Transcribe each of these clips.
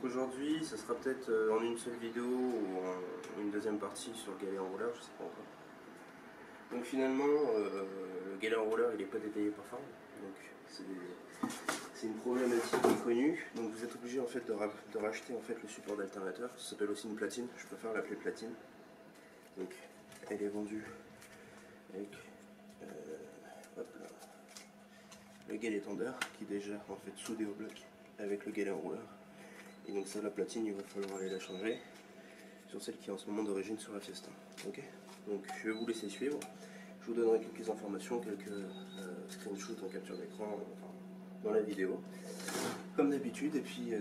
Donc aujourd'hui, ça sera peut-être en une seule vidéo ou en une deuxième partie sur le galet enrouleur, je sais pas encore. Donc finalement, le galet enrouleur il n'est pas détaillé par Farm, donc c'est une problématique inconnue. Donc vous êtes obligé en fait de racheter en fait le support d'alternateur. Ça s'appelle aussi une platine, je préfère l'appeler platine. Donc elle est vendue avec hop là, le galet tendeur qui est déjà en fait soudé au bloc avec le galet enrouleur. Et donc ça, la platine, il va falloir aller la changer sur celle qui est en ce moment d'origine sur la Fiesta. Ok, donc je vais vous laisser suivre. Je vous donnerai quelques informations, quelques screenshots en capture d'écran enfin, dans la vidéo, comme d'habitude. Et puis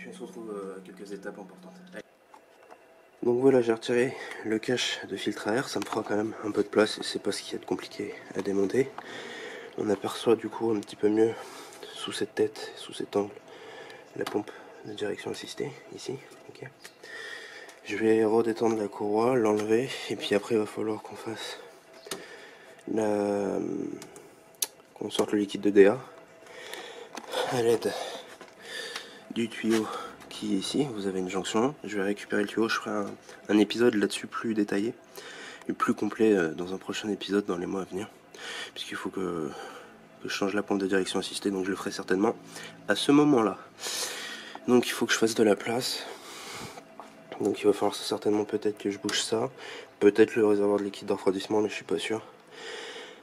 on se retrouve à quelques étapes importantes. Allez. Donc voilà, j'ai retiré le cache de filtre à air. Ça me fera quand même un peu de place et c'est pas ce qu'il y a de compliqué à démonter. On aperçoit du coup un petit peu mieux sous cette tête, sous cet angle, la pompe de direction assistée, ici. Okay. Je vais redétendre la courroie, l'enlever, et puis après il va falloir qu'on fasse qu'on sorte le liquide de DA à l'aide du tuyau qui est ici. Vous avez une jonction, je vais récupérer le tuyau, je ferai un épisode là-dessus plus détaillé et plus complet dans un prochain épisode dans les mois à venir, puisqu'il faut que je change la pompe de direction assistée, donc je le ferai certainement à ce moment-là. Donc il faut que je fasse de la place. Donc il va falloir certainement peut-être que je bouge ça. Peut-être le réservoir de liquide de refroidissement, mais je suis pas sûr.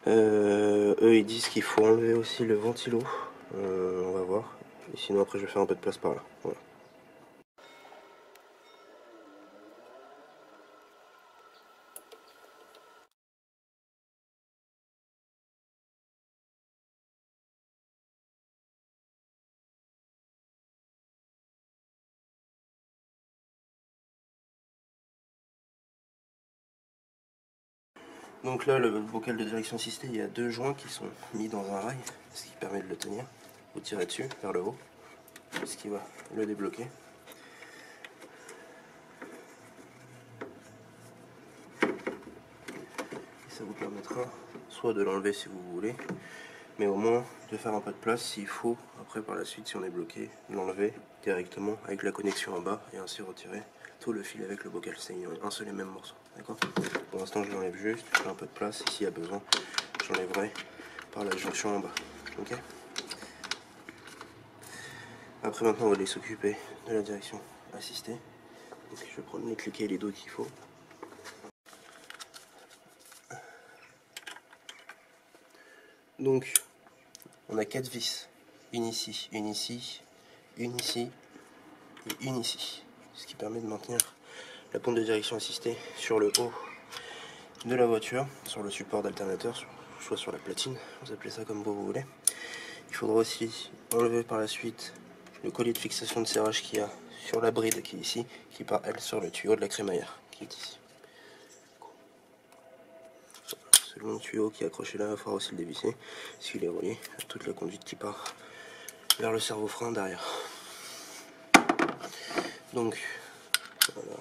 Eux ils disent qu'il faut enlever aussi le ventilo. On va voir. Et sinon après je vais faire un peu de place par là. Voilà. Donc là, le bocal de direction assistée, il y a deux joints qui sont mis dans un rail, ce qui permet de le tenir. Vous tirez dessus, vers le haut, ce qui va le débloquer. Et ça vous permettra soit de l'enlever si vous voulez, mais au moins de faire un peu de place s'il faut, après par la suite si on est bloqué, l'enlever directement avec la connexion en bas et ainsi retirer tout le fil avec le bocal, c'est un seul et même morceau, d'accord. Pour l'instant je l'enlève juste, je fais un peu de place et s'il y a besoin, j'enlèverai par la jonction en bas, ok. Après maintenant on va aller s'occuper de la direction assistée, donc je vais prendre les cliquets et les dos qu'il faut. Donc on a 4 vis, une ici, une ici, une ici et une ici, ce qui permet de maintenir la pompe de direction assistée sur le haut de la voiture, sur le support d'alternateur, soit sur la platine, vous appelez ça comme vous voulez. Il faudra aussi enlever par la suite le collier de fixation de serrage qu'il y a sur la bride qui est ici, qui part elle sur le tuyau de la crémaillère qui est ici. Ce long tuyau qui est accroché là, il faudra aussi le dévisser, s'il est relié à toute la conduite qui part vers le servo-frein derrière. Donc, voilà,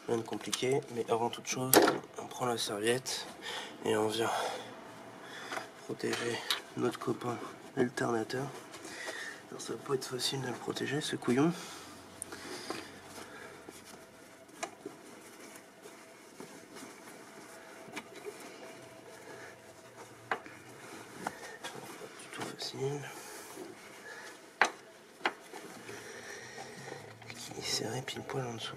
rien de compliqué, mais avant toute chose, on prend la serviette et on vient protéger notre copain alternateur. Alors ça va pas être facile de le protéger, ce couillon. Pas du tout facile. Qui est serré pile poil en dessous.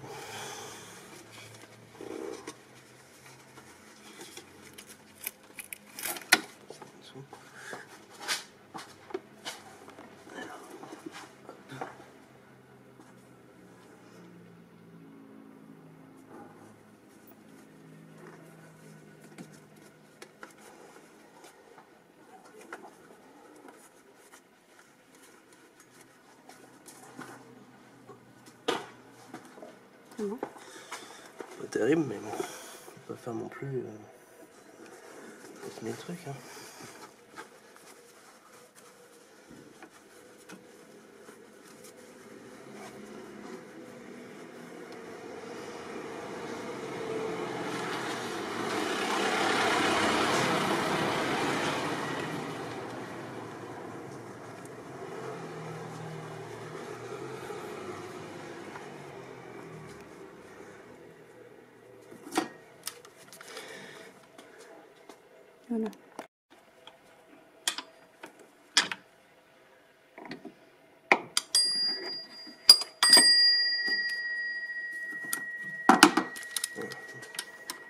Pas terrible, mais bon, faut pas faire non plus le truc. Hein. Voilà.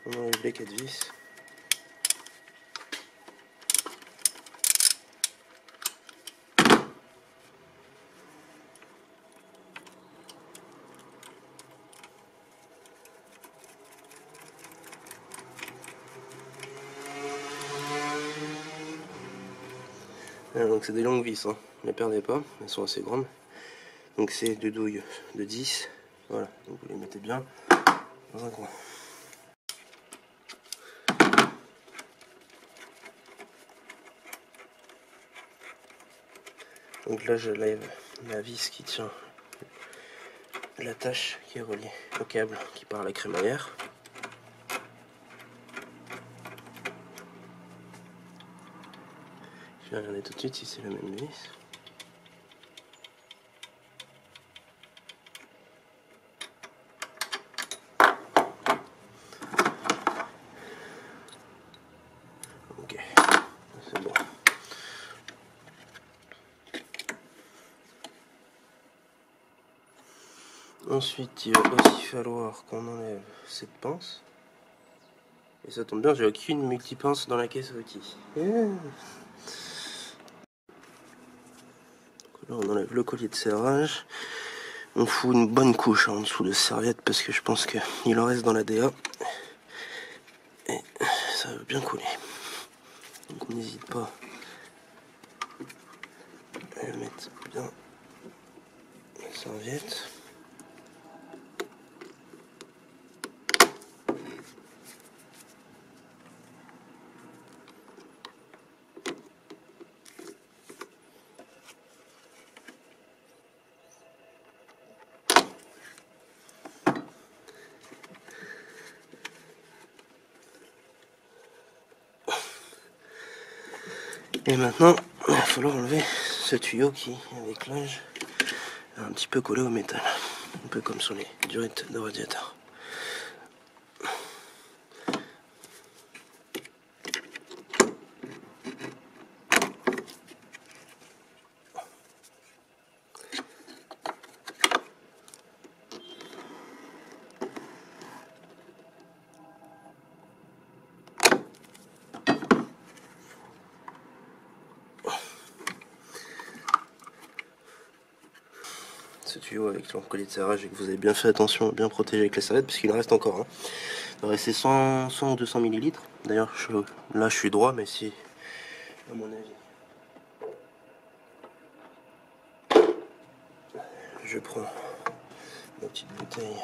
On enlève les 4 vis. Donc c'est des longues vis, hein. Ne les perdez pas, elles sont assez grandes. Donc c'est deux douilles de 10. Voilà, donc vous les mettez bien dans un coin. Donc là je lève la vis qui tient l'attache qui est reliée au câble qui part à la crémaillère. Je vais regarder tout de suite si c'est la même vis. Ok, c'est bon. Ensuite, il va aussi falloir qu'on enlève cette pince. Et ça tombe bien, j'ai aucune multipince dans la caisse à outils. Là, on enlève le collier de serrage. On fout une bonne couche en dessous de serviette parce que je pense qu'il en reste dans la DA. Et ça va bien couler. Donc on n'hésite pas à le mettre bien la serviette. Et maintenant, il va falloir enlever ce tuyau qui, avec l'âge, est un petit peu collé au métal. Un peu comme sur les durettes de radiateur. Ce tuyau avec le collier de serrage et que vous avez bien fait attention, bien protégé avec la serviette parce qu'il en reste encore. Hein. Il va rester 100 ou 200 ml. D'ailleurs, là je suis droit, mais si, à mon avis, je prends ma petite bouteille.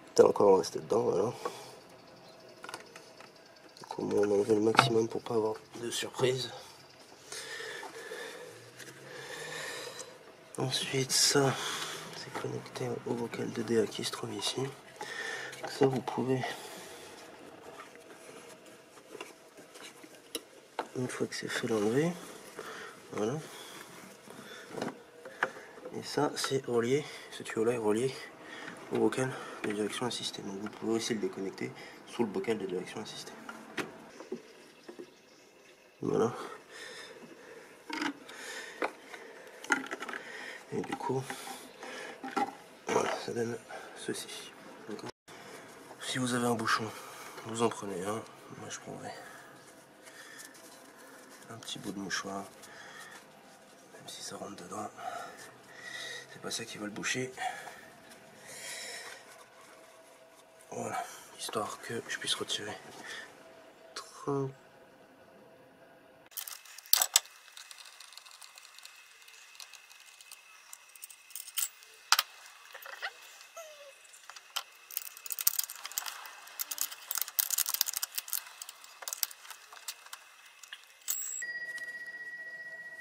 Putain, encore on rester dedans, voilà. Donc au moins on a enlevé le maximum pour pas avoir de surprise. Ensuite, ça, c'est connecté au bocal de DA qui se trouve ici. Donc ça, vous pouvez, une fois que c'est fait, l'enlever. Voilà. Et ça, c'est relié, ce tuyau-là est relié au bocal de direction assistée. Donc vous pouvez aussi le déconnecter sous le bocal de direction assistée. Voilà. Et du coup, voilà, ça donne ceci. Si vous avez un bouchon, vous en prenez un. Moi je prendrai un petit bout de mouchoir, même si ça rentre dedans. C'est pas ça qui va le boucher. Voilà, histoire que je puisse retirer.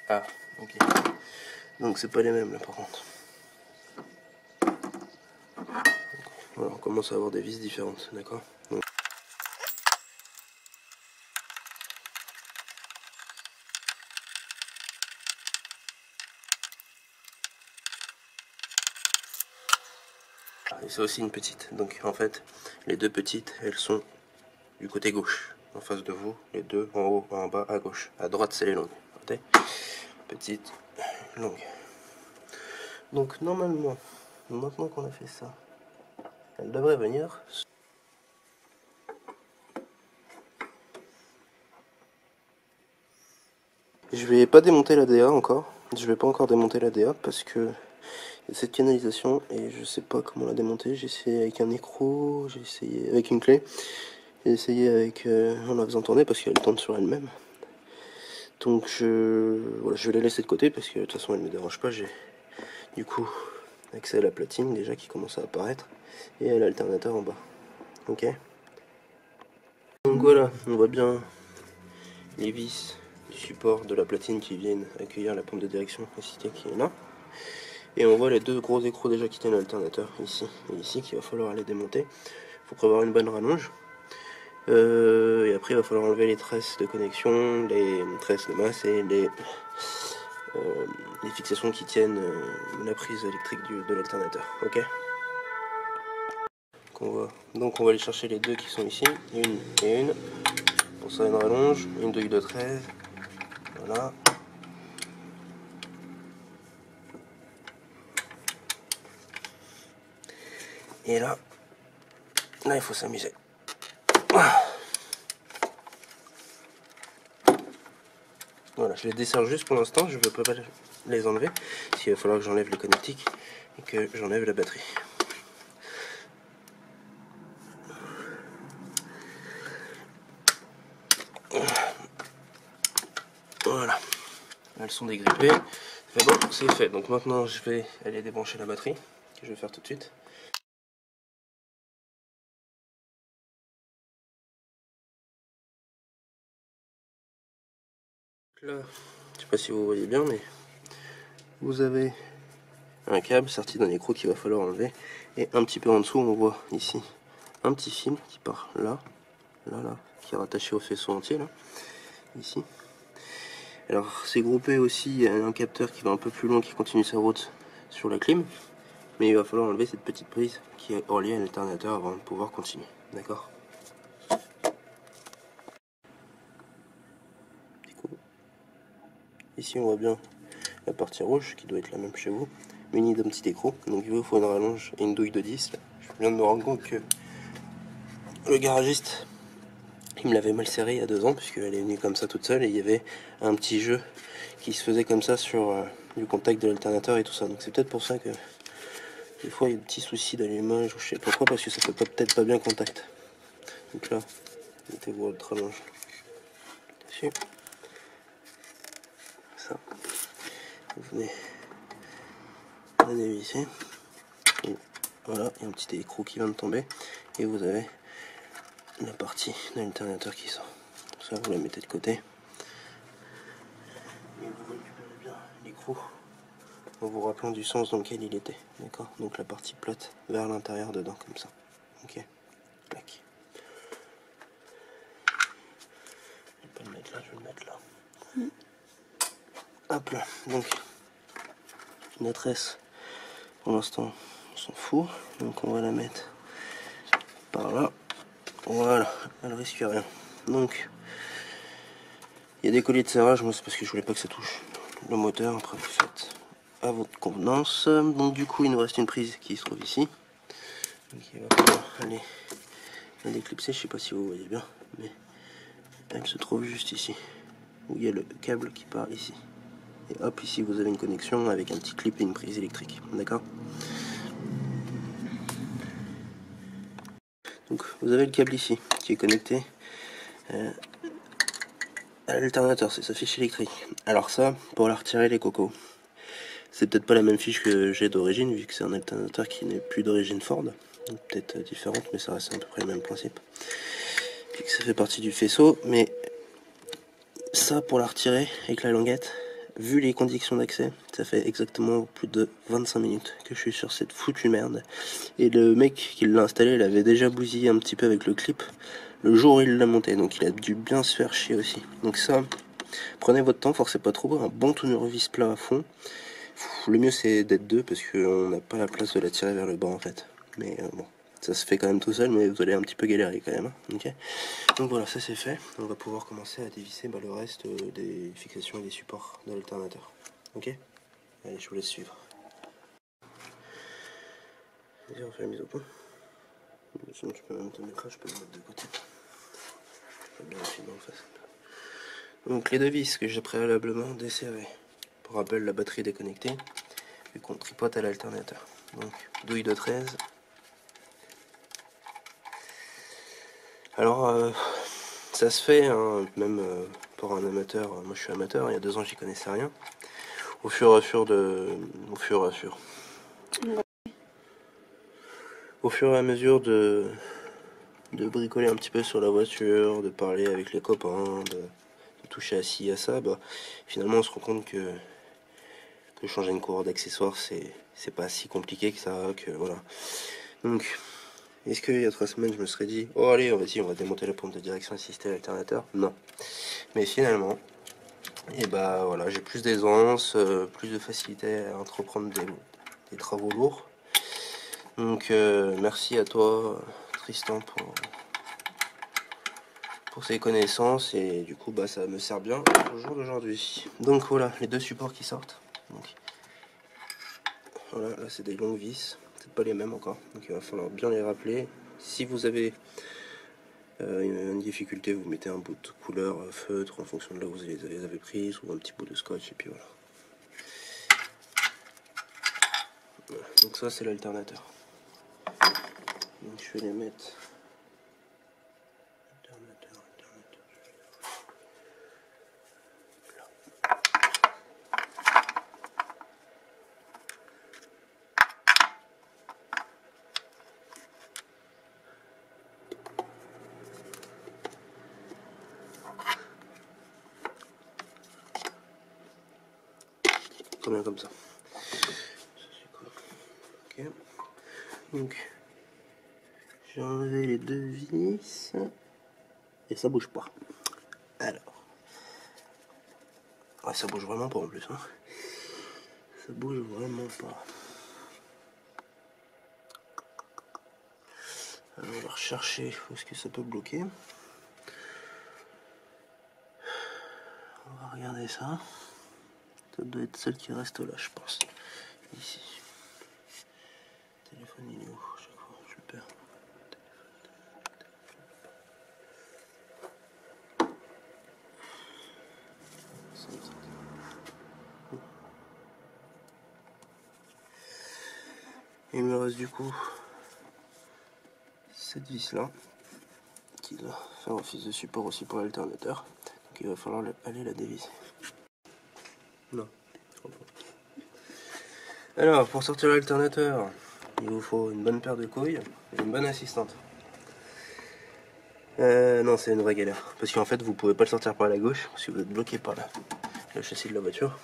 Ah, ok. Donc c'est pas les mêmes là par contre. Voilà, on commence à avoir des vis différentes, d'accord. et c'est aussi une petite. Donc en fait, les deux petites, elles sont du côté gauche, en face de vous, les deux en haut, en bas, à gauche. À droite, c'est les longues. Okay, petite, longue. Donc normalement, maintenant qu'on a fait ça, elle devrait venir. Je vais pas démonter la DA encore. Je vais pas encore démonter la DA parce que il y a cette canalisation et je sais pas comment la démonter. J'ai essayé avec un écrou, j'ai essayé avec une clé, j'ai essayé avec en la faisant tourner parce qu'elle tourne sur elle-même. Donc voilà, je vais la laisser de côté parce que de toute façon elle me dérange pas. J'ai du coup accès à la platine déjà qui commence à apparaître et à l'alternateur en bas. Ok. Donc voilà, on voit bien les vis du support de la platine qui viennent accueillir la pompe de direction assistée qui est là. Et on voit les deux gros écrous déjà qui tiennent l'alternateur ici et ici qu'il va falloir aller démonter. Il faut prévoir une bonne rallonge. Et après il va falloir enlever les tresses de connexion, les tresses de masse et les fixations qui tiennent la prise électrique de l'alternateur. Ok. Donc on va aller chercher les deux qui sont ici, une et une. Pour ça une rallonge, une douille de 13. Voilà. Et là il faut s'amuser. Voilà, je les desserre juste pour l'instant, je ne veux pas les enlever, parce qu'il va falloir que j'enlève les connectiques et que j'enlève la batterie. Voilà, elles sont dégrippées, mais bon, c'est fait. Donc maintenant je vais aller débrancher la batterie, que je vais faire tout de suite. Là, je sais pas si vous voyez bien, mais vous avez un câble sorti d'un écrou qu'il va falloir enlever, et un petit peu en dessous on voit ici un petit fil qui part là, qui est rattaché au faisceau entier là, ici. Alors c'est groupé aussi à un capteur qui va un peu plus loin, qui continue sa route sur la clim, mais il va falloir enlever cette petite prise qui est reliée à l'alternateur avant de pouvoir continuer, d'accord? Ici on voit bien la partie rouge qui doit être la même chez vous, munie d'un petit écrou, donc il vous faut une rallonge et une douille de 10. Là. Je viens de me rendre compte que le garagiste il me l'avait mal serré il y a 2 ans, puisqu'elle est venue comme ça toute seule, et il y avait un petit jeu qui se faisait comme ça sur du contact de l'alternateur et tout ça. Donc c'est peut-être pour ça que des fois il y a des petits soucis d'allumage ou je sais pas quoi, parce que ça fait peut-être pas bien contact. Donc là, mettez-vous votre rallonge dessus. Ça. Vous venez la dévisser. Et voilà, il y a un petit écrou qui vient de tomber. Et vous avez la partie de l'alternateur qui sort. Ça, vous la mettez de côté. Et vous récupérez bien l'écrou en vous rappelant du sens dans lequel il était. D'accord? Donc la partie plate vers l'intérieur dedans, comme ça. Ok. Clac. Je vais pas le mettre là, je vais le mettre là. Hop là. Donc, la tresse, pour l'instant, on s'en fout. Donc on va la mettre par là. Voilà, elle risque rien. Donc, il y a des colliers de serrage, moi c'est parce que je voulais pas que ça touche le moteur. Après vous faites à votre convenance. Donc du coup il nous reste une prise qui se trouve ici. Donc il va falloir aller la déclipser, je sais pas si vous voyez bien, mais elle se trouve juste ici, où il y a le câble qui part ici. Et hop, ici vous avez une connexion avec un petit clip et une prise électrique, d'accord? Donc vous avez le câble ici, qui est connecté à l'alternateur, c'est sa fiche électrique. Alors ça, pour la retirer les cocos, c'est peut-être pas la même fiche que j'ai d'origine, vu que c'est un alternateur qui n'est plus d'origine Ford. Peut-être différente, mais ça reste à peu près le même principe. Puis que ça fait partie du faisceau, mais ça, pour la retirer avec la languette, vu les conditions d'accès, ça fait exactement plus de 25 minutes que je suis sur cette foutue merde. Et le mec qui l'a installé, il avait déjà bousillé un petit peu avec le clip le jour où il l'a monté, donc il a dû bien se faire chier aussi. Donc ça, prenez votre temps, forcez pas trop, un bon tournevis plat à fond. Le mieux c'est d'être deux parce qu'on n'a pas la place de la tirer vers le bas en fait. mais bon, ça se fait quand même tout seul, mais vous allez un petit peu galérer quand même, hein, ok. Donc voilà, ça c'est fait, on va pouvoir commencer à dévisser le reste des fixations et des supports de l'alternateur, ok. Allez, je vous laisse suivre. Vas-y, on fait la mise au point. Sinon tu peux même te mettre là, je peux le mettre de côté. Je peux bien le filmer en face. Donc les deux vis que j'ai préalablement desserrées. Pour rappel, la batterie est déconnectée, vu qu'on tripote à l'alternateur. Donc douille de 13. Alors ça se fait, hein, même pour un amateur. Moi je suis amateur, il y a 2 ans j'y connaissais rien. Au fur et à mesure de bricoler un petit peu sur la voiture, de parler avec les copains, de toucher à ci, à ça, bah, finalement on se rend compte que changer une courroie d'accessoires c'est pas si compliqué que ça, que voilà. Donc, est-ce qu'il y a 3 semaines je me serais dit, oh allez, on va démonter la pompe de direction assistée à l'alternateur? Non. Mais finalement, et bah voilà, j'ai plus d'aisance, plus de facilité à entreprendre des travaux lourds. Donc merci à toi Tristan pour ses connaissances, et du coup bah ça me sert bien au jour d'aujourd'hui. Donc voilà, les 2 supports qui sortent. Donc, voilà, là c'est des longues vis, c'est pas les mêmes encore, donc il va falloir bien les rappeler. Si vous avez une difficulté, vous mettez un bout de couleur feutre en fonction de là où vous les avez prises, ou un petit bout de scotch, et puis voilà. Voilà, donc ça c'est l'alternateur. Donc je vais les mettre. Bien comme ça. Ok. Donc j'ai enlevé les 2 vis et ça bouge pas. Alors, ouais, ça bouge vraiment pas en plus, hein. Ça bouge vraiment pas. Alors on va rechercher où est-ce que ça peut bloquer. On va regarder ça. Ça doit être celle qui reste là, je pense. Ici. Le téléphone il est où? Chaque fois je le perds. Il me reste du coup cette vis là qui doit faire office de support aussi pour l'alternateur. Donc il va falloir aller la dévisser. Non. Alors pour sortir l'alternateur, il vous faut une bonne paire de couilles et une bonne assistante. Non, c'est une vraie galère. Parce qu'en fait, vous pouvez pas le sortir par la gauche, parce que vous êtes bloqué par le châssis de la voiture.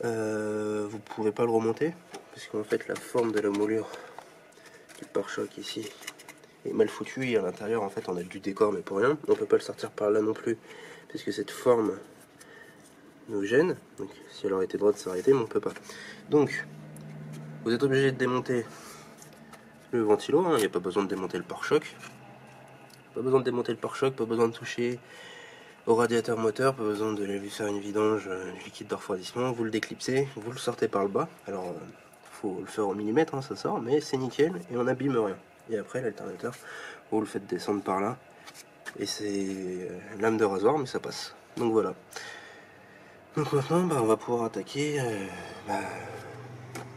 Vous pouvez pas le remonter, parce qu'en fait, la forme de la moulure du pare-choc ici est mal foutue. Et à l'intérieur, en fait, on a du décor, mais pour rien. On peut pas le sortir par là non plus, parce que cette forme nous gêne. Donc, si elle aurait été droite, ça aurait été, mais on peut pas. Donc, vous êtes obligé de démonter le ventilo. Il n'y a pas besoin de démonter le pare-choc. Pas besoin de démonter le pare-choc, pas besoin de toucher au radiateur moteur, pas besoin de lui faire une vidange du liquide de refroidissement. Vous le déclipsez, vous le sortez par le bas. Alors, faut le faire au millimètre, hein, ça sort, mais c'est nickel et on n'abîme rien. Et après, l'alternateur, vous le faites descendre par là. Et c'est lame de rasoir, mais ça passe. Donc voilà. Donc maintenant, bah, on va pouvoir attaquer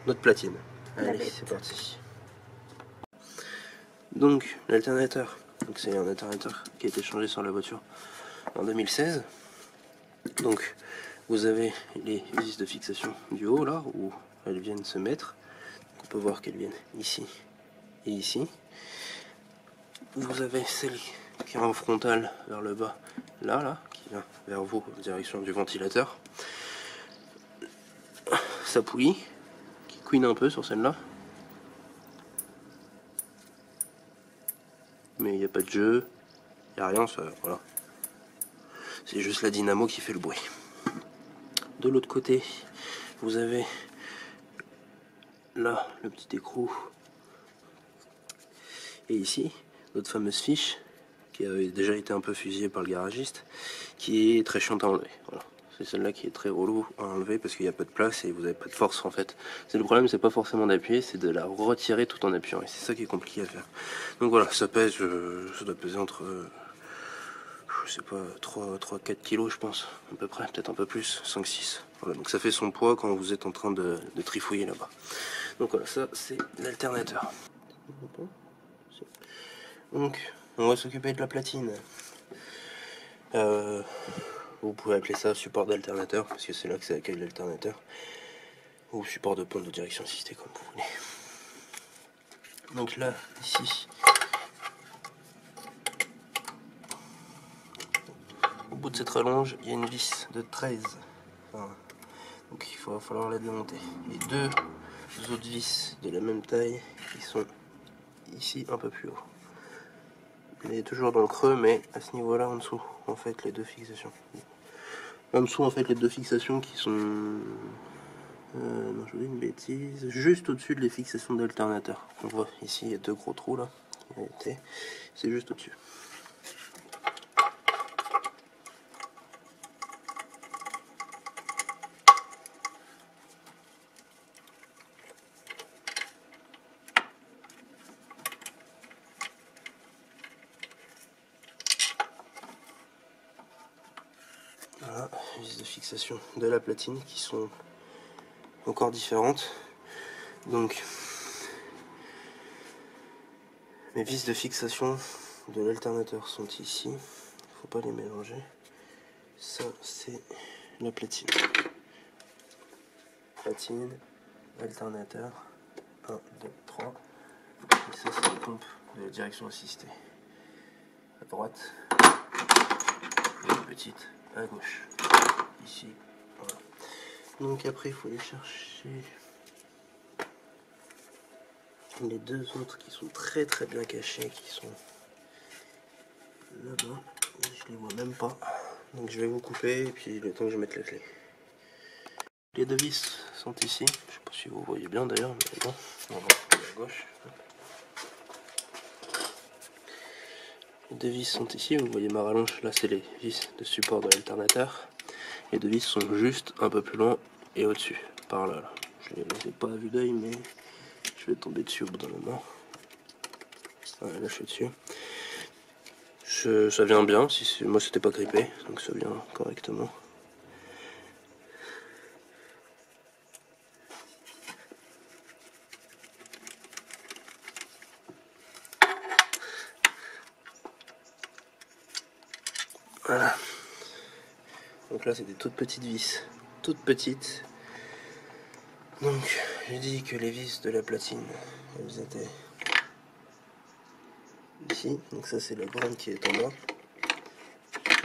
notre platine. Allez, c'est parti. Donc, l'alternateur. Donc c'est un alternateur qui a été changé sur la voiture en 2016. Donc vous avez les vis de fixation du haut là où elles viennent se mettre. On peut voir qu'elles viennent ici et ici. Vous avez celle qui est en frontale vers le bas là qui vient vers vous en direction du ventilateur. Sa poulie qui couine un peu sur celle-là. Mais il n'y a pas de jeu, il n'y a rien, ça, voilà. C'est juste la dynamo qui fait le bruit. De l'autre côté, vous avez là le petit écrou Et ici, notre fameuse fiche, qui avait déjà été un peu fusillée par le garagiste, qui est très chiante à enlever. Voilà. C'est celle-là qui est très relou à enlever parce qu'il n'y a pas de place et vous n'avez pas de force en fait. C'est le problème, c'est pas forcément d'appuyer, c'est de la retirer tout en appuyant. Et c'est ça qui est compliqué à faire. Donc voilà, ça pèse, ça doit peser entre, je sais pas, 3-4 kilos je pense, à peu près, peut-être un peu plus, 5-6. Voilà, donc ça fait son poids quand vous êtes en train de trifouiller là-bas. Donc voilà, ça c'est l'alternateur. Donc, on va s'occuper de la platine. Vous pouvez appeler ça support d'alternateur, parce que c'est là que ça accueille l'alternateur. Ou support de pompe de direction assistée, comme vous voulez. Donc là, ici, au bout de cette rallonge, il y a une vis de 13. Voilà. Donc il va falloir la démonter. Et deux autres vis de la même taille qui sont ici un peu plus haut. Il est toujours dans le creux, mais à ce niveau-là, en dessous, en fait, les deux fixations. En dessous, en fait, les deux fixations qui sont... non, je vous dis une bêtise. Juste au-dessus de les fixations d'alternateur. On voit ici, il y a deux gros trous là. C'est juste au-dessus. Voilà, vis de fixation de la platine qui sont encore différentes. Donc, mes vis de fixation de l'alternateur sont ici. Il ne faut pas les mélanger. Ça, c'est la platine. Platine, alternateur, 1, 2, 3. Et ça, c'est la pompe de la direction assistée. À droite, et une petite à gauche. Ici, voilà. Donc après, il faut aller chercher les deux autres qui sont très bien cachés, qui sont là-bas. Je les vois même pas. Donc je vais vous couper et puis le temps que je mette la clé. Les deux vis sont ici. Je sais pas si vous voyez bien d'ailleurs, mais bon, on va à gauche. Les deux vis sont ici, vous voyez ma rallonge, là c'est les vis de support de l'alternateur. Les deux vis sont juste un peu plus loin et au-dessus, par là. Je les ai pas à vue d'œil, mais je vais tomber dessus au bout d'un moment. Voilà, là je suis dessus. Ça vient bien, moi c'était pas grippé, donc ça vient correctement. Voilà. Donc là c'est des toutes petites vis, toutes petites. Donc j'ai dit que les vis de la platine, elles étaient ici. Donc ça c'est la grande qui est en bas.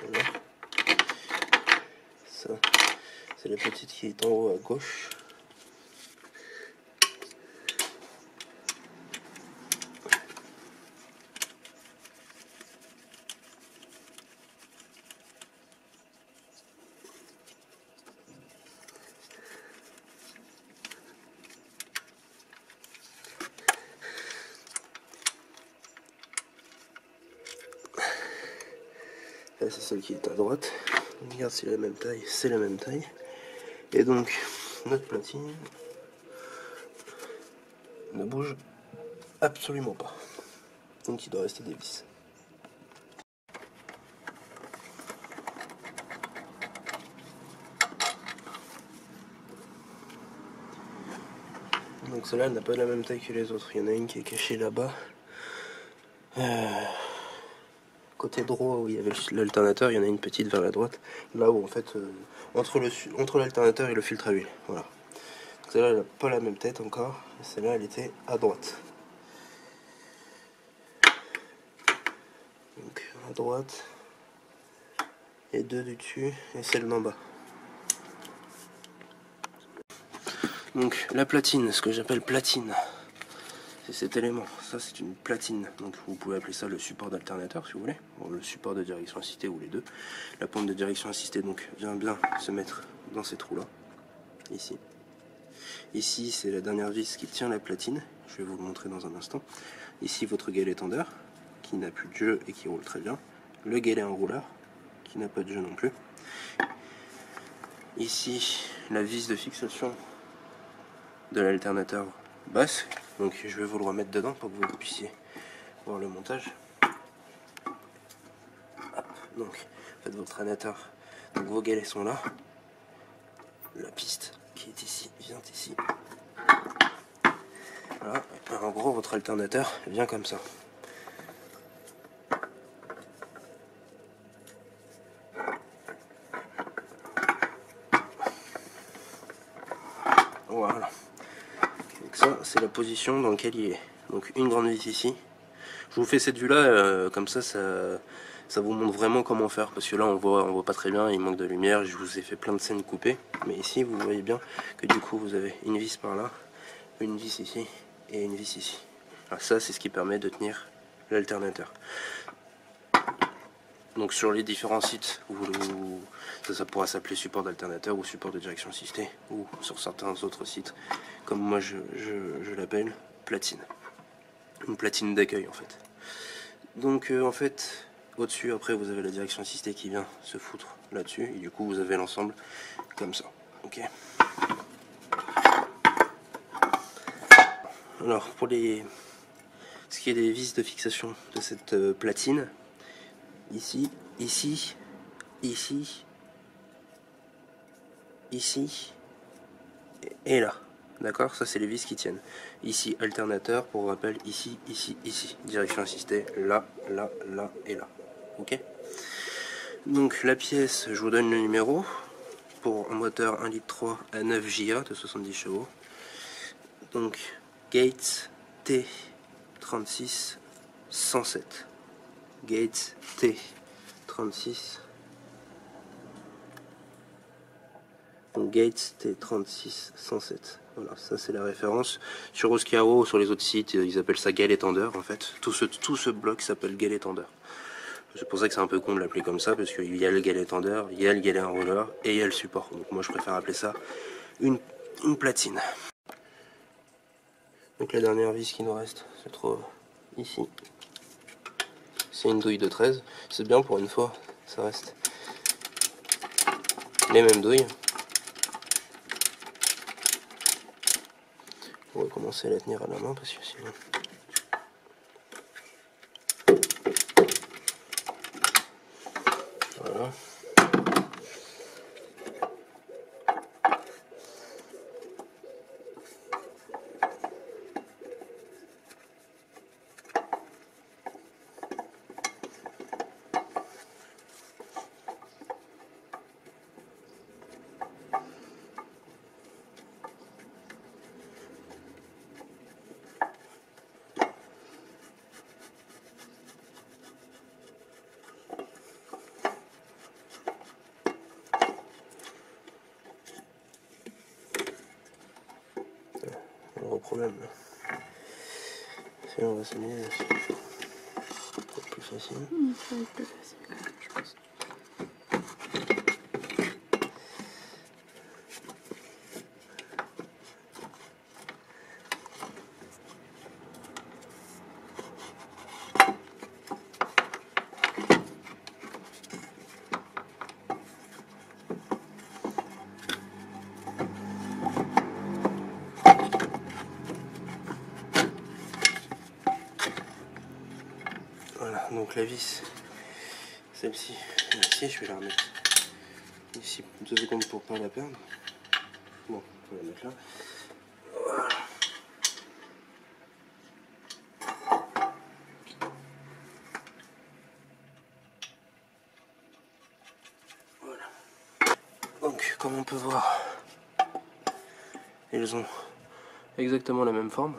Voilà. Ça c'est la petite qui est en haut à gauche. Là c'est celle qui est à droite. Regarde, c'est la même taille, c'est la même taille. Et donc notre platine ne bouge absolument pas. Donc il doit rester des vis. Donc celle-là n'a pas la même taille que les autres. Il y en a une qui est cachée là-bas. Côté droit où il y avait l'alternateur, il y en a une petite vers la droite. Là où en fait, entre l'alternateur et le filtre à huile. Voilà. Celle-là, elle n'a pas la même tête encore. Celle-là, elle était à droite. Donc à droite. Et deux du dessus et celle d'en bas. Donc la platine, ce que j'appelle platine, c'est cet élément. Ça c'est une platine. Donc vous pouvez appeler ça le support d'alternateur si vous voulez. Bon, le support de direction assistée ou les deux. La pompe de direction assistée donc vient bien se mettre dans ces trous là. Ici. Ici, c'est la dernière vis qui tient la platine. Je vais vous le montrer dans un instant. Ici, votre galet tendeur, qui n'a plus de jeu et qui roule très bien. Le galet enrouleur, qui n'a pas de jeu non plus. Ici, la vis de fixation de l'alternateur basse. Donc, je vais vous le remettre dedans pour que vous puissiez voir le montage. Hop. Donc, faites votre alternateur. Donc, vos galets sont là. La piste qui est ici vient ici. Voilà. En gros, votre alternateur vient comme ça. Voilà. Donc ça, c'est la position dans laquelle il est. Donc une grande vis ici. Je vous fais cette vue-là, comme ça vous montre vraiment comment faire. Parce que là, on voit pas très bien, il manque de lumière. Je vous ai fait plein de scènes coupées. Mais ici, vous voyez bien que du coup, vous avez une vis par là, une vis ici et une vis ici. Alors ça, c'est ce qui permet de tenir l'alternateur. Donc sur les différents sites, ça pourra s'appeler support d'alternateur ou support de direction assistée, ou sur certains autres sites, comme moi je l'appelle, platine. Une platine d'accueil en fait. Donc en fait, au-dessus, après vous avez la direction assistée qui vient se foutre là-dessus, et du coup vous avez l'ensemble comme ça. Ok. Alors pour ce qui est des vis de fixation de cette platine, ici, ici, ici, ici et là. D'accord, ça c'est les vis qui tiennent. Ici alternateur, pour rappel, ici, ici, ici. Direction assistée, là, là, là et là. Ok. Donc la pièce, je vous donne le numéro pour un moteur 1,3 litre à 9 JA de 70 chevaux. Donc Gates T36 107. Gates T36. Donc Gates T36 107. Voilà, ça c'est la référence. Sur Oscaro, sur les autres sites, ils appellent ça galet tendeur en fait. Tout ce bloc s'appelle galet tendeur. C'est pour ça que c'est un peu con de l'appeler comme ça, parce qu'il y a le galet tendeur, il y a le galet enrouleur et il y a le support. Donc moi je préfère appeler ça une platine. Donc la dernière vis qui nous reste se trouve ici. C'est une douille de 13. C'est bien pour une fois, ça reste les mêmes douilles. On va commencer à la tenir à la main parce que sinon... Voilà. Gros problème. Si on va s'amuser, c'est plus facile. Ça va être plus facile quand même, je pense. Voilà, donc la vis, celle-ci, ici, je vais la remettre ici 2 secondes pour pas la perdre. Bon, on va la mettre là. Voilà. Voilà. Donc, comme on peut voir, ils ont exactement la même forme.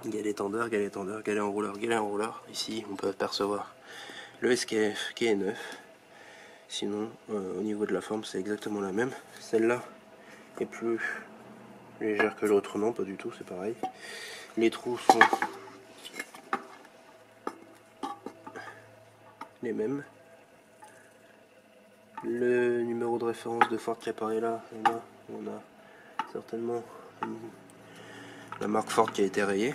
Galet tendeur, galet tendeur, galet enrouleur, galet enrouleur. Ici, on peut apercevoir le SKF qui est neuf. Sinon, au niveau de la forme, c'est exactement la même. Celle-là est plus légère que l'autre, non, pas du tout, c'est pareil. Les trous sont les mêmes. Le numéro de référence de Ford qui apparaît là, et là, on a certainement la marque Ford qui a été rayée.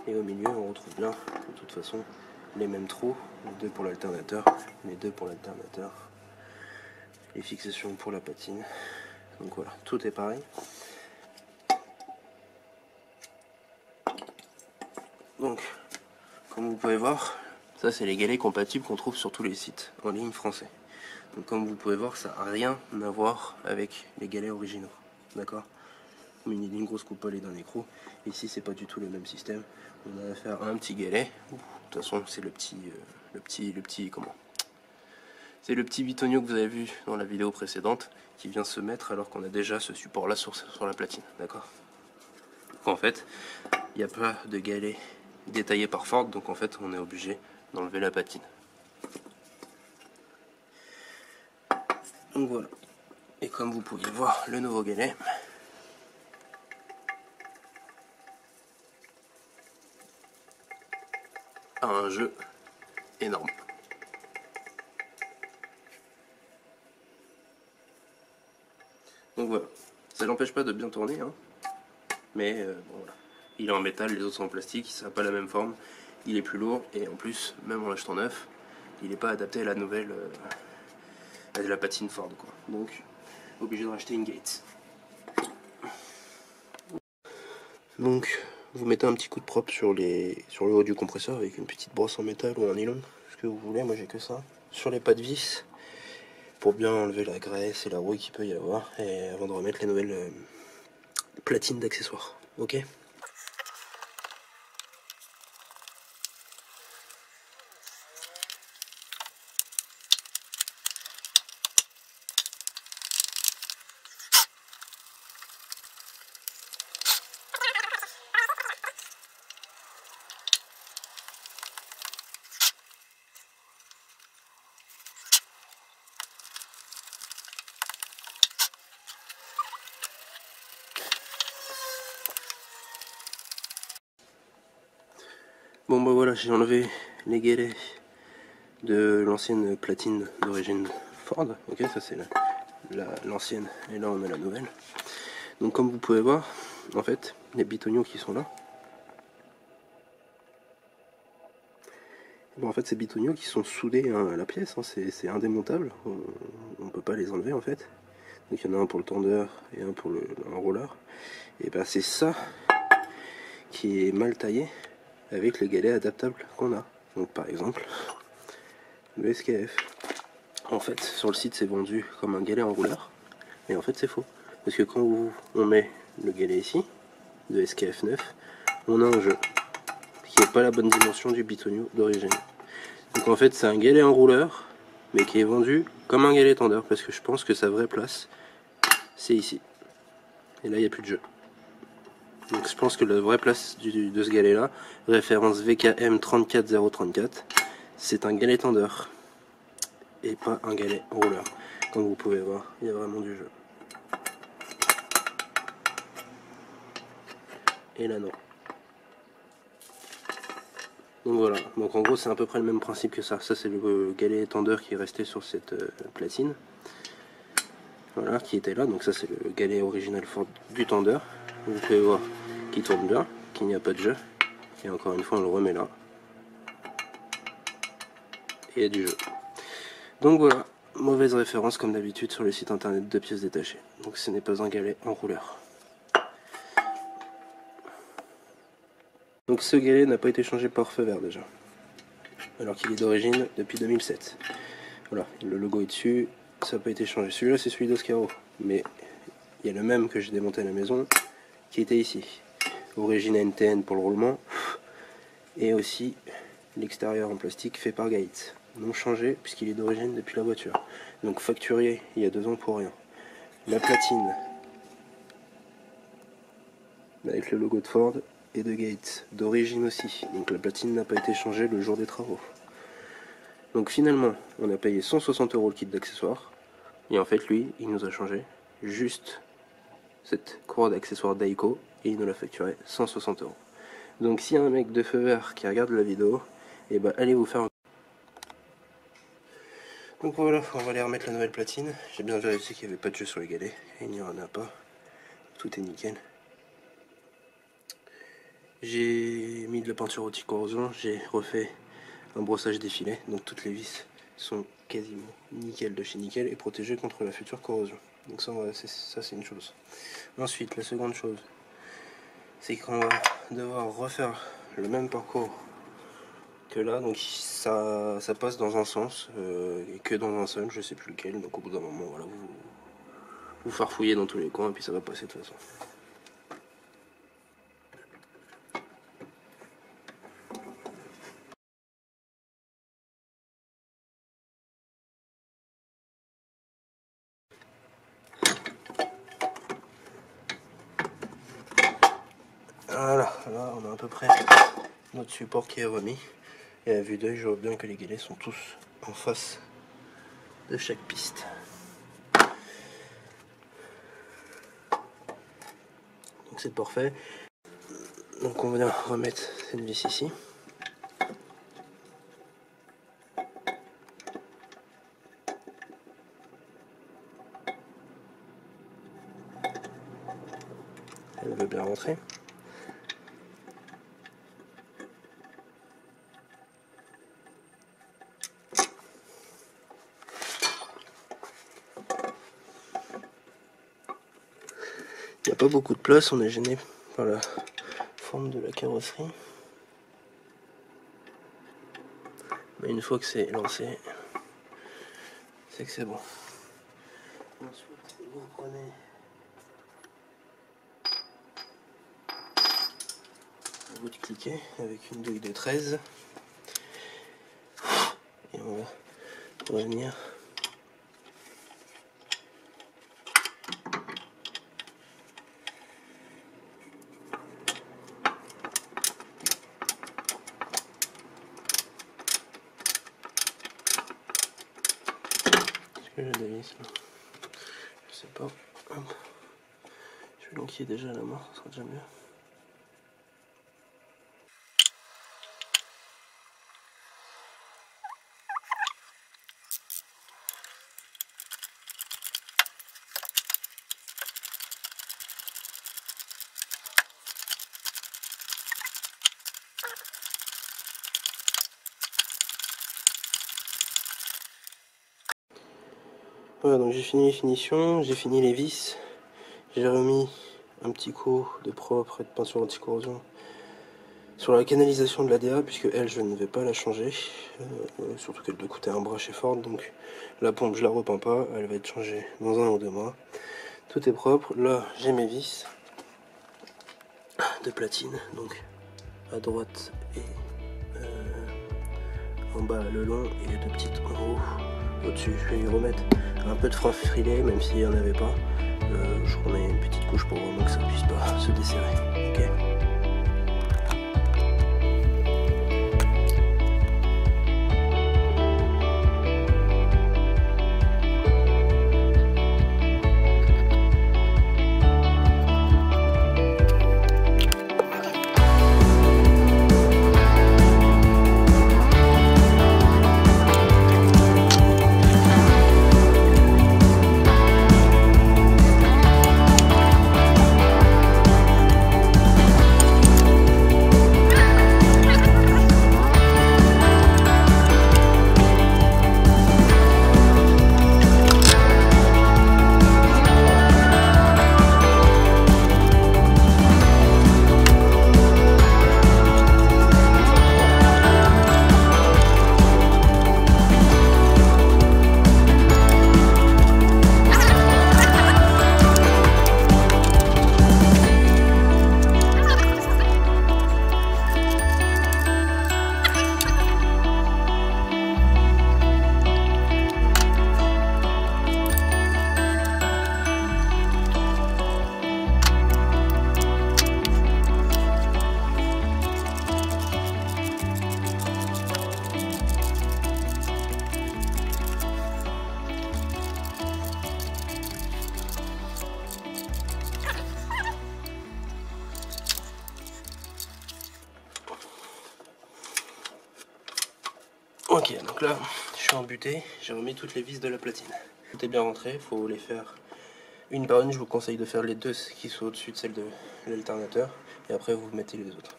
Et au milieu on retrouve bien de toute façon les mêmes trous, les deux pour l'alternateur, les deux pour l'alternateur, les fixations pour la patine. Donc voilà, tout est pareil. Donc comme vous pouvez voir, ça c'est les galets compatibles qu'on trouve sur tous les sites en ligne français. Donc comme vous pouvez voir, ça n'a rien à voir avec les galets originaux, d'accord? Une grosse coupole et d'un écrou. Ici c'est pas du tout le même système. On a affaire à un petit galet. De toute façon c'est le petit comment? C'est le petit bitonio que vous avez vu dans la vidéo précédente qui vient se mettre alors qu'on a déjà ce support là sur la platine, d'accord? En fait, il n'y a pas de galet détaillé par Ford, donc en fait on est obligé d'enlever la patine. Donc voilà. Et comme vous pouvez voir, le nouveau galet a un jeu énorme. Donc voilà, ça n'empêche pas de bien tourner, hein. Mais bon, voilà. Il est en métal, les autres sont en plastique, ça n'a pas la même forme, il est plus lourd et en plus, même en l'achetant neuf, il n'est pas adapté à la nouvelle, à la patine Ford, quoi. Donc, obligé de racheter une Gates. Donc, vous mettez un petit coup de propre sur le haut du compresseur avec une petite brosse en métal ou en nylon, ce que vous voulez, moi j'ai que ça. Sur les pas de vis, pour bien enlever la graisse et la rouille qu'il peut y avoir, et avant de remettre les nouvelles platines d'accessoires. Ok? Bon bah voilà, j'ai enlevé les galets de l'ancienne platine d'origine Ford. Ok, ça c'est l'ancienne et là on a la nouvelle. Donc comme vous pouvez voir, en fait, les bitoniaux qui sont là, bon, en fait ces bitoniaux qui sont soudés à la pièce, hein, c'est indémontable, on peut pas les enlever en fait. Donc il y en a un pour le tendeur et un pour un roller. Et ben c'est ça qui est mal taillé avec les galets adaptables qu'on a. Donc par exemple, le SKF. En fait, sur le site c'est vendu comme un galet enrouleur, mais en fait c'est faux. Parce que quand on met le galet ici, de SKF 9, on a un jeu qui n'est pas la bonne dimension du bitonio d'origine. Donc en fait c'est un galet enrouleur, mais qui est vendu comme un galet tendeur, parce que je pense que sa vraie place, c'est ici. Et là il n'y a plus de jeu. Donc je pense que la vraie place de ce galet là, référence VKM 34034, c'est un galet tendeur et pas un galet rouleur. Comme vous pouvez voir, il y a vraiment du jeu. Et là non. Donc voilà, donc en gros c'est à peu près le même principe que ça. Ça c'est le galet tendeur qui est resté sur cette platine. Voilà, qui était là. Donc ça c'est le galet original Ford du tendeur. Vous pouvez voir qu'il tourne bien, qu'il n'y a pas de jeu. Et encore une fois on le remet là. Et il y a du jeu. Donc voilà, mauvaise référence comme d'habitude sur le site internet de pièces détachées. Donc ce n'est pas un galet enrouleur. Donc ce galet n'a pas été changé par feu vert déjà. Alors qu'il est d'origine depuis 2007. Voilà, le logo est dessus, ça n'a pas été changé. Celui-là c'est celui d'Oscaro. Mais il y a le même que j'ai démonté à la maison qui était ici. Origine NTN pour le roulement. Et aussi l'extérieur en plastique fait par Gates. Non changé puisqu'il est d'origine depuis la voiture. Donc facturé il y a 2 ans pour rien. La platine avec le logo de Ford et de Gates, d'origine aussi. Donc la platine n'a pas été changée le jour des travaux. Donc finalement on a payé 160 € le kit d'accessoires. Et en fait lui il nous a changé juste cette croix d'accessoires Daiko et il nous l'a facturé 160 €. Donc s'il y a un mec de feu vert qui regarde la vidéo, et bah allez vous faire un... Donc voilà, on va aller remettre la nouvelle platine. J'ai bien vérifié qu'il n'y avait pas de jeu sur les galets, et il n'y en a pas. tout est nickel. J'ai mis de la peinture anti-corrosion, j'ai refait un brossage des filets, donc toutes les vis sont quasiment nickel de chez nickel et protégées contre la future corrosion. Donc ça, c'est une chose. Ensuite, la seconde chose, c'est qu'on va devoir refaire le même parcours que là, donc ça passe dans un sens et que dans un seul, je sais plus lequel, donc au bout d'un moment, voilà, vous farfouillez dans tous les coins et puis ça va passer de toute façon. Voilà, là on a à peu près notre support qui est remis. Et à vue d'œil, je vois bien que les galets sont tous en face de chaque piste. Donc c'est parfait. Donc on va remettre cette vis ici. Elle veut bien rentrer. Il n'y a pas beaucoup de place, on est gêné par la forme de la carrosserie. Mais une fois que c'est lancé, c'est que c'est bon. Ensuite, vous prenez un bout de cliquet avec une douille de 13 et on va revenir que je dévisse, je sais pas. Hop. Je vais l'enquiller déjà à la main, ça sera déjà mieux. Voilà, donc j'ai fini les finitions, j'ai fini les vis, j'ai remis un petit coup de propre et de peinture anti-corrosion sur la canalisation de l'ADA, puisque elle, je ne vais pas la changer, surtout qu'elle doit coûter un bras chez Ford, donc la pompe je la repeins pas, elle va être changée dans 1 ou 2 mois. Tout est propre, là j'ai mes vis de platine, donc à droite et en bas le long et les 2 petites en haut. Au-dessus, je vais y remettre un peu de frein frilé, même s'il n'y en avait pas. Je remets une petite couche pour vraiment que ça ne puisse pas se desserrer. Okay. Ok, donc là, je suis embuté, j'ai remis toutes les vis de la platine. Tout est bien rentré, il faut les faire une par une, je vous conseille de faire les deux qui sont au-dessus de celle de l'alternateur, et après vous mettez les autres.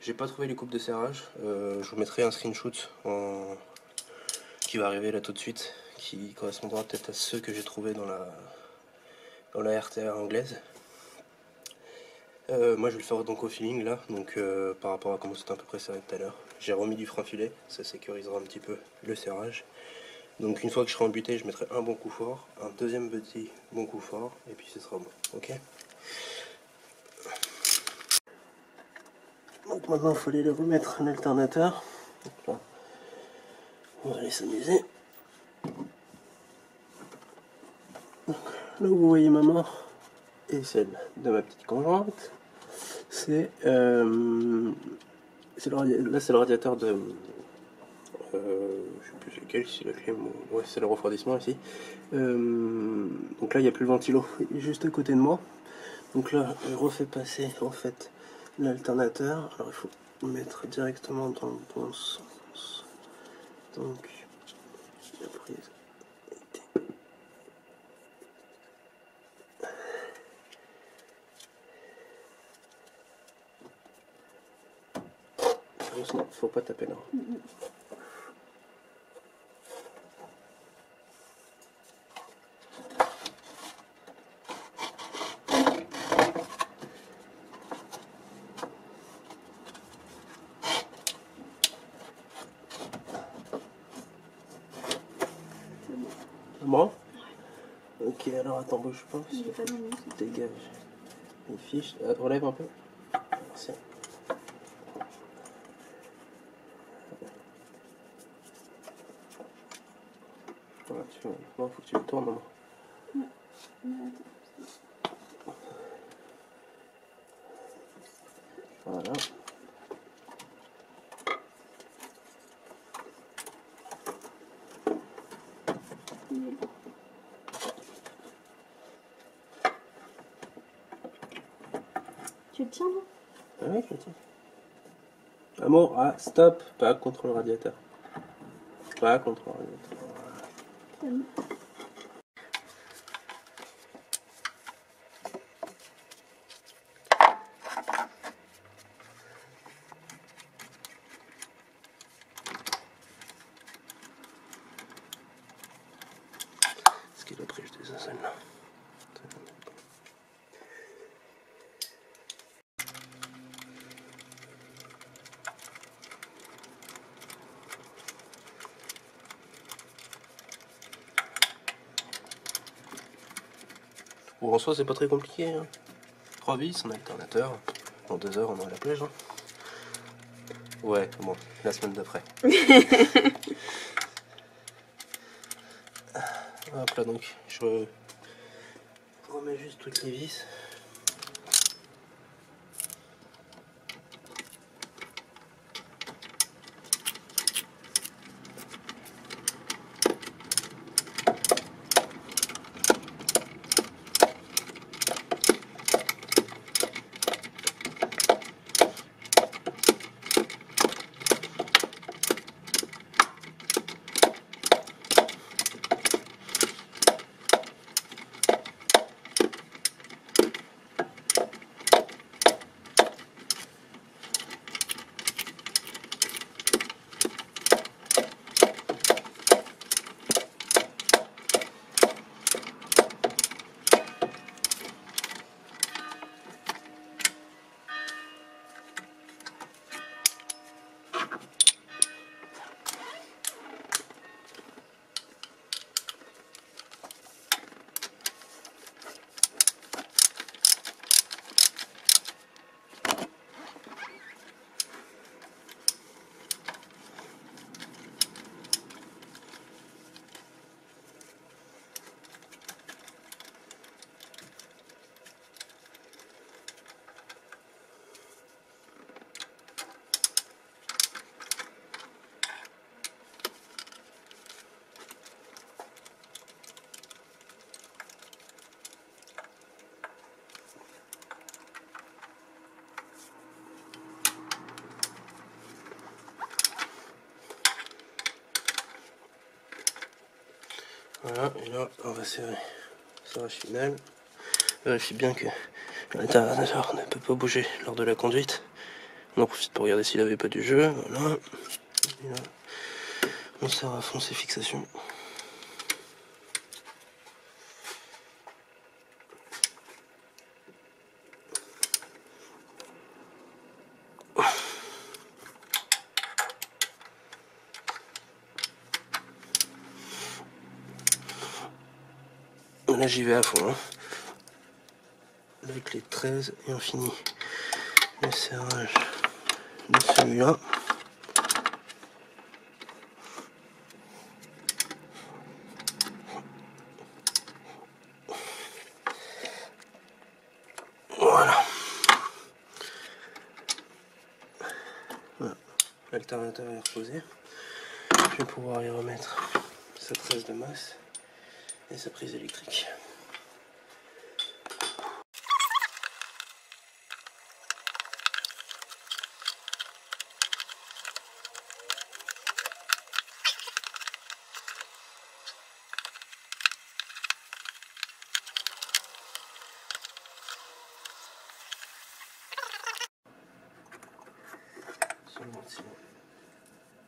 J'ai pas trouvé les coupes de serrage, je vous mettrai un screenshot qui va arriver là tout de suite, qui correspondra peut-être à ceux que j'ai trouvé dans la RTA anglaise. Moi je vais le faire donc au feeling là, donc par rapport à comment c'était à peu près serré tout à l'heure. J'ai remis du frein filet, ça sécurisera un petit peu le serrage. Donc une fois que je serai embuté, je mettrai un bon coup fort, un deuxième petit bon coup fort, et puis ce sera bon, ok. Donc maintenant il faut aller le remettre un alternateur. Donc là, on va aller s'amuser. Là où vous voyez ma main et celle de ma petite conjointe, c'est là c'est le radiateur de je sais plus lequel, si la clé, ouais c'est le refroidissement ici. Donc là il n'y a plus le ventilo, il est juste à côté de moi. Donc là je refais passer en fait l'alternateur. Alors il faut mettre directement dans le bon sens. Donc la prise. Non, faut pas taper là. Bon. Ok, alors attends, bouge pas. Il est pas dans le bon. Dégage. Les fiches. Relève un peu. Merci. Voilà, non, faut que tu le tournes, maman. Voilà. Tu le tiens là? Ah oui, je le tiens. Amour, ah, stop, pas contre le radiateur. Pas contre le radiateur. Ce qu'il a pris, je descends celle-là. Bon, en soi, c'est pas très compliqué. Hein. 3 vis, un alternateur. Dans 2 heures, on est à la plage. Hein. Ouais, bon, la semaine d'après. Hop là, donc, je remets juste toutes les vis. Voilà, et là, on va serrer serrage final. Vérifie bien que l'internateur ne peut pas bouger lors de la conduite. On en profite pour regarder s'il n'avait pas du jeu. Voilà. Et là, on serre à fond ses fixations. Là j'y vais à fond, hein. Avec les 13 et on finit le serrage de celui-là. Voilà. L'alternateur est reposé. Je vais pouvoir y remettre sa tresse de masse et sa prise électrique.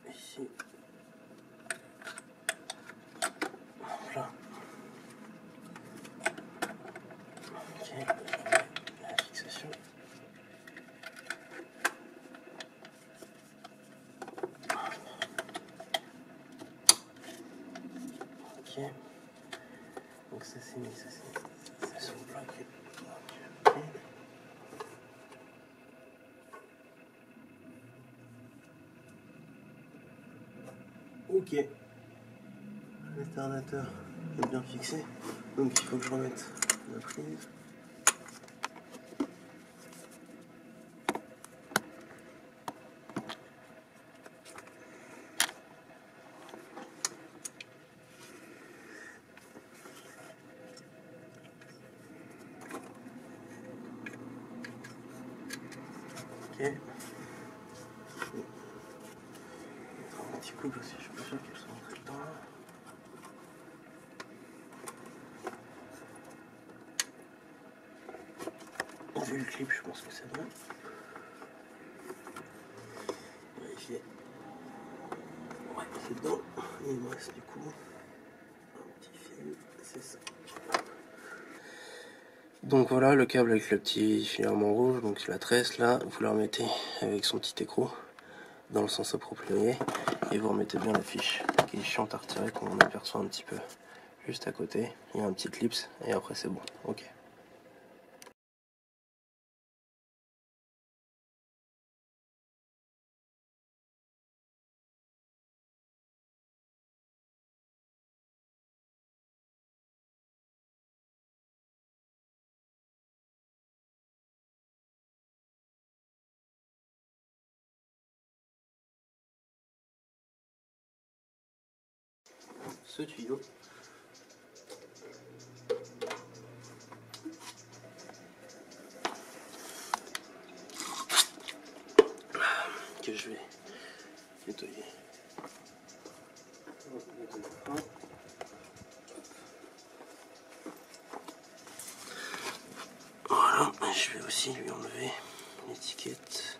Ici. Là. Ok, la fixation. Ok. Donc ça c'est mis, ça c'est sur le bloc. Ok. L'alternateur est bien fixé. Donc il faut que je remette la prise. Ok. Un petit couple aussi, je suis pas sûr qu'elles sont rentrées dedans. Vu le clip, je pense que c'est bon. Vérifier. Ouais, c'est dedans. Et il me reste du coup un petit fil, c'est ça. Donc voilà le câble avec le petit filament rouge, donc la tresse là, vous la remettez avec son petit écrou dans le sens approprié et vous remettez bien la fiche qui est chiante à retirer comme on aperçoit un petit peu juste à côté. Il y a un petit clips et après c'est bon. Ok. Ce tuyau que je vais nettoyer. Voilà, je vais aussi lui enlever l'étiquette.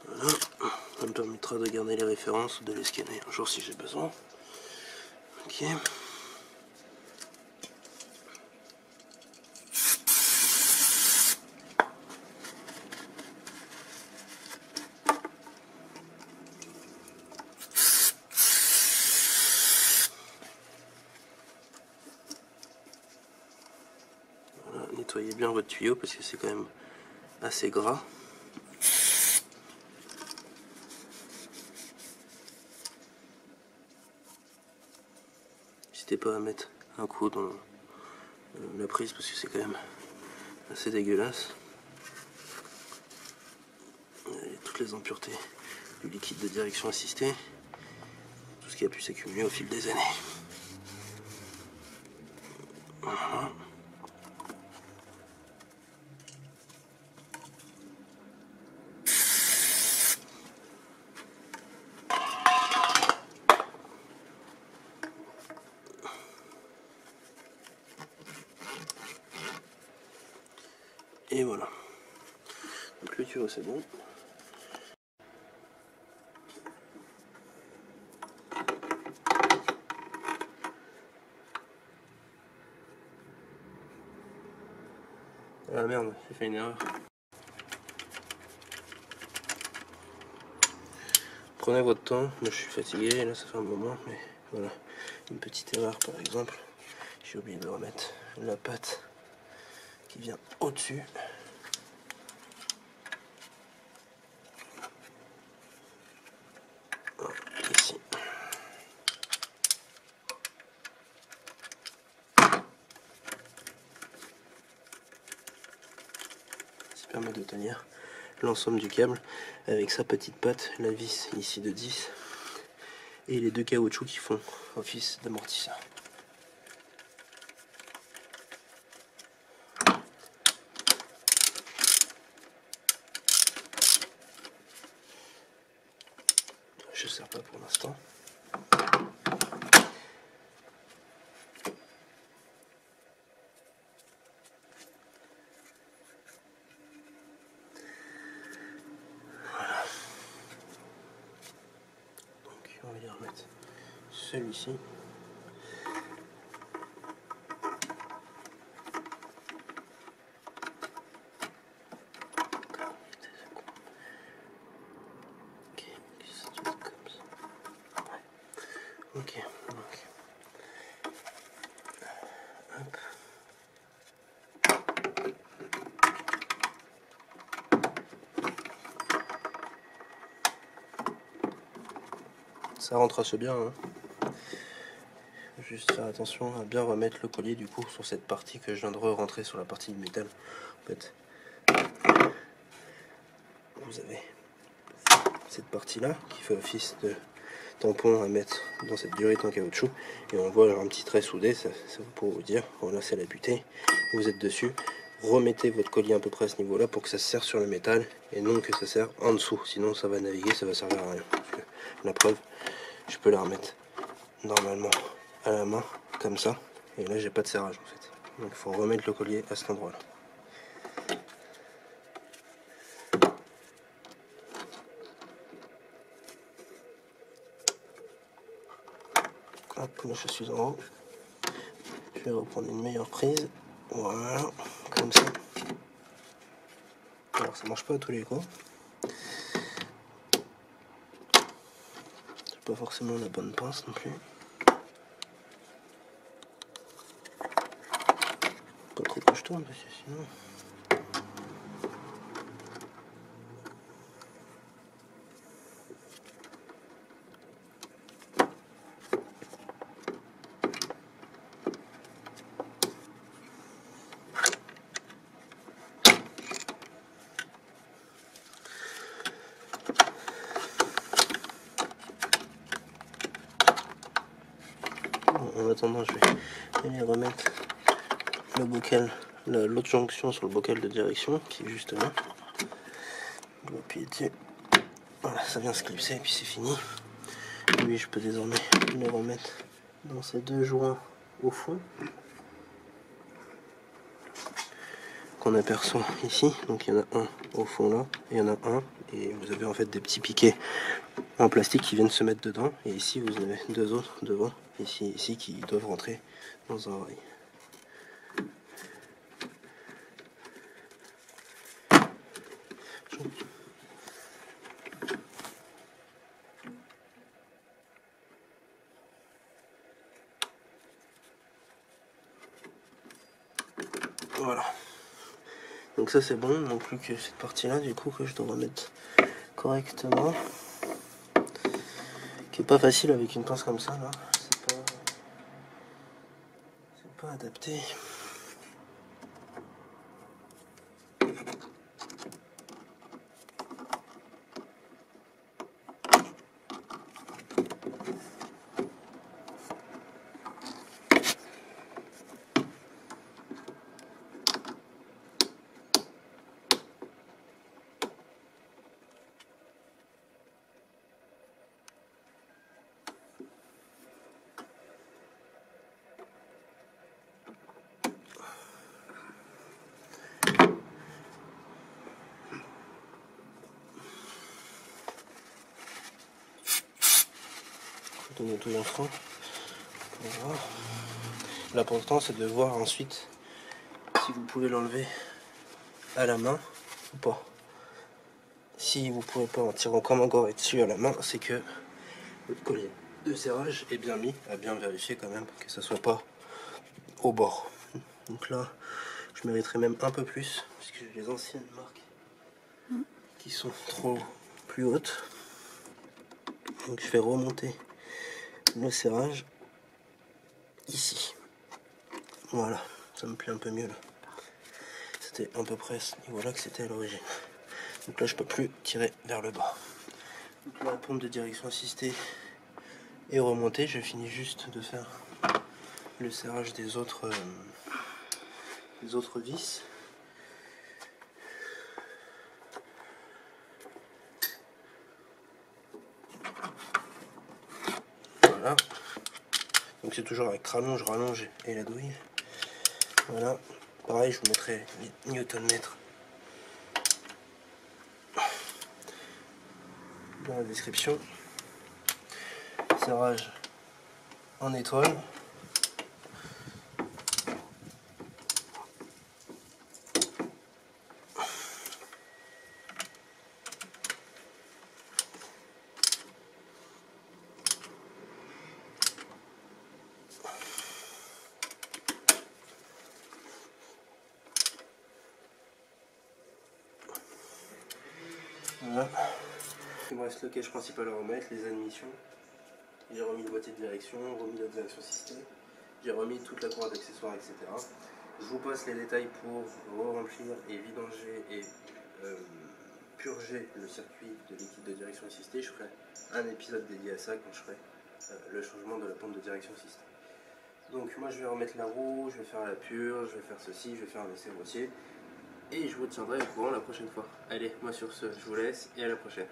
Voilà, ça me permettra de garder les références ou de les scanner un jour si j'ai besoin. Ok. Voilà, nettoyez bien votre tuyau parce que c'est quand même assez gras. N'hésitez pas à mettre un coup dans la prise parce que c'est quand même assez dégueulasse. Et toutes les impuretés du liquide de direction assistée, tout ce qui a pu s'accumuler au fil des années. Voilà. Et voilà. Donc le tuyau c'est bon. Ah merde, j'ai fait une erreur. Prenez votre temps, moi je suis fatigué, là ça fait un moment, mais voilà. Une petite erreur par exemple, j'ai oublié de remettre la patte qui vient au-dessus. Ici. Ça permet de tenir l'ensemble du câble avec sa petite patte, la vis ici de 10 et les deux caoutchoucs qui font office d'amortisseur. Je ne sers pas pour l'instant. Voilà. Donc on va y remettre celui-ci. Ok, donc hop. Ça rentre assez bien, hein. Juste faire attention à bien remettre le collier du coup sur cette partie que je viens de rentrer sur la partie du métal. En fait, vous avez cette partie là qui fait office de tampon à mettre dans cette durite en caoutchouc et on voit un petit trait soudé, ça pour vous dire, voilà c'est la butée, vous êtes dessus, remettez votre collier à peu près à ce niveau là pour que ça se serre sur le métal et non que ça serre en dessous, sinon ça va naviguer, ça va servir à rien. Parce que la preuve, je peux la remettre normalement à la main comme ça et là j'ai pas de serrage en fait, donc il faut remettre le collier à cet endroit là. Hop, là je suis en haut. Je vais reprendre une meilleure prise. Voilà, comme ça. Alors ça marche pas à tous les coups. C'est pas forcément la bonne pince non plus. Pas trop que je tourne parce que sinon. En attendant, je vais aller remettre le bocal, l'autre jonction sur le bocal de direction qui est juste là. Je vais appuyer dessus. Voilà, ça vient se clipser et puis c'est fini. Lui, je peux désormais le remettre dans ces deux joints au fond qu'on aperçoit ici. Donc il y en a un au fond là, et il y en a un, et vous avez en fait des petits piquets en plastique qui viennent se mettre dedans, et ici vous avez deux autres devant, ici qui doivent rentrer dans un rail. Voilà. Donc ça c'est bon, donc plus que cette partie là du coup que je dois remettre correctement. Qui est pas facile avec une pince comme ça là. C'est pas adapté. tourner tout dans le frein. Voilà. L'important c'est de voir ensuite si vous pouvez l'enlever à la main ou pas. Si vous pouvez pas en tirant comme encore et dessus à la main, c'est que votre collier de serrage est bien mis, à bien vérifier quand même que ça soit pas au bord. Donc là, je mériterais même un peu plus, puisque j'ai les anciennes marques qui sont trop plus hautes. Donc je vais remonter le serrage ici. Voilà, ça me plaît un peu mieux là. C'était à peu près à ce niveau-là que c'était à l'origine. Donc là, je peux plus tirer vers le bas. Donc là, la pompe de direction assistée est remontée. Je finis juste de faire le serrage des autres vis. Voilà. Donc c'est toujours avec rallonge, rallonge et la douille. Voilà. Pareil, je vous mettrai les newton-mètres dans la description. Serrage en étoile. Voilà. Il me reste le cache principal à remettre, les admissions. J'ai remis le boîtier de direction, remis la direction assistée. J'ai remis toute la courroie d'accessoires, etc. Je vous passe les détails pour re-remplir et vidanger et purger le circuit de liquide de direction assistée. Je ferai un épisode dédié à ça quand je ferai le changement de la pompe de direction assistée. Donc moi je vais remettre la roue, je vais faire la purge, je vais faire ceci, je vais faire un essai routier. Et je vous tiendrai au courant la prochaine fois. Allez, moi sur ce, je vous laisse et à la prochaine.